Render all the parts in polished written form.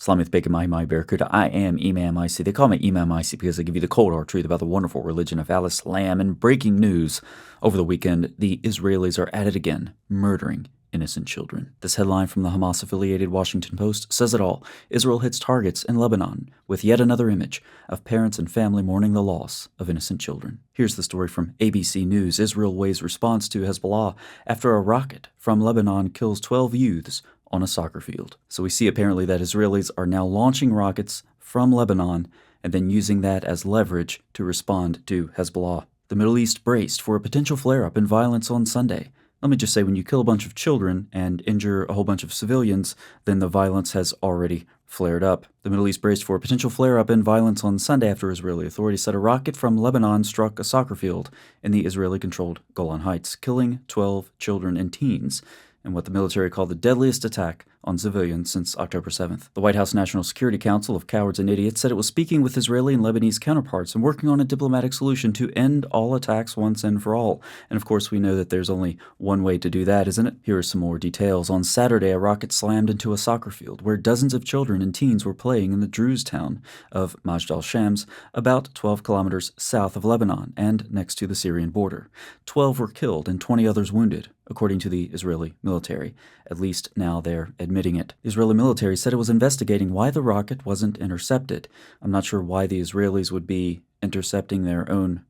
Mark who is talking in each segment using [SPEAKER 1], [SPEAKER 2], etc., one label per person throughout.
[SPEAKER 1] Salamith Bacon my Barracuda. I am Imam ICy. They call me Imam ICy because I give you the cold hard truth about the wonderful religion of Al-Islam. And breaking news over the weekend, the Israelis are at it again, murdering innocent children. This headline from the Hamas-affiliated Washington Post says it all. Israel hits targets in Lebanon with yet another image of parents and family mourning the loss of innocent children. Here's the story from ABC News. Israel weighs response to Hezbollah after a rocket from Lebanon kills 12 youths on a soccer field. So we see apparently that Israelis are now launching rockets from Lebanon and then using that as leverage to respond to Hezbollah. The Middle East braced for a potential flare-up in violence on Sunday. Let me just say, when you kill a bunch of children and injure a whole bunch of civilians, then the violence has already flared up. The Middle East braced for a potential flare-up in violence on Sunday after Israeli authorities said a rocket from Lebanon struck a soccer field in the Israeli-controlled Golan Heights, killing 12 children and teens in what the military called the deadliest attack on civilians since October 7th. The White House National Security Council of Cowards and Idiots said it was speaking with Israeli and Lebanese counterparts and working on a diplomatic solution to end all attacks once and for all. And of course, we know that there's only one way to do that, isn't it? Here are some more details. On Saturday, a rocket slammed into a soccer field where dozens of children and teens were playing in the Druze town of Majd al-Shams, about 12 kilometers south of Lebanon and next to the Syrian border. 12 were killed and 20 others wounded, according to the Israeli military. At least now they're admitting it. The Israeli military said it was investigating why the rocket wasn't intercepted. I'm not sure why the Israelis would be intercepting their own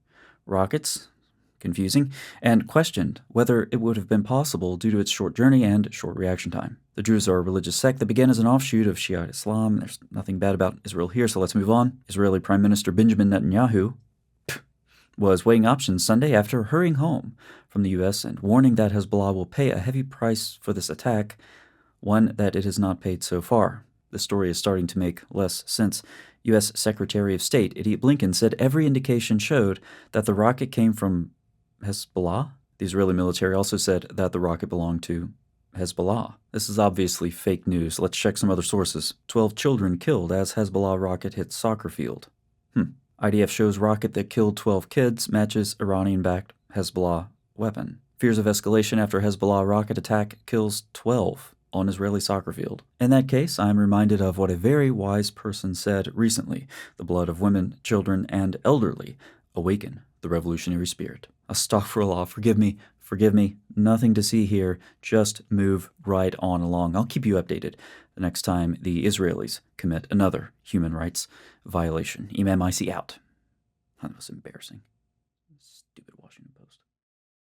[SPEAKER 1] rockets. Confusing. And questioned whether it would have been possible due to its short journey and short reaction time. The Druze are a religious sect that began as an offshoot of Shiite Islam. There's nothing bad about Israel here, so let's move on. Israeli Prime Minister Benjamin Netanyahu was weighing options Sunday after hurrying home from the U.S. and warning that Hezbollah will pay a heavy price for this attack, one that it has not paid so far. The story is starting to make less sense. U.S. Secretary of State Idiot Blinken said every indication showed that the rocket came from Hezbollah. The Israeli military also said that the rocket belonged to Hezbollah. This is obviously fake news. Let's check some other sources. 12 children killed as Hezbollah rocket hits soccer field. IDF shows rocket that killed 12 kids matches Iranian-backed Hezbollah weapon. Fears of escalation after Hezbollah rocket attack kills 12 on Israeli soccer field. In that case, I'm reminded of what a very wise person said recently. The blood of women, children, and elderly awaken the revolutionary spirit. Astaghfirullah, forgive me, nothing to see here, just move right on along. I'll keep you updated the next time the Israelis commit another human rights violation. Imam ICy out. That was embarrassing.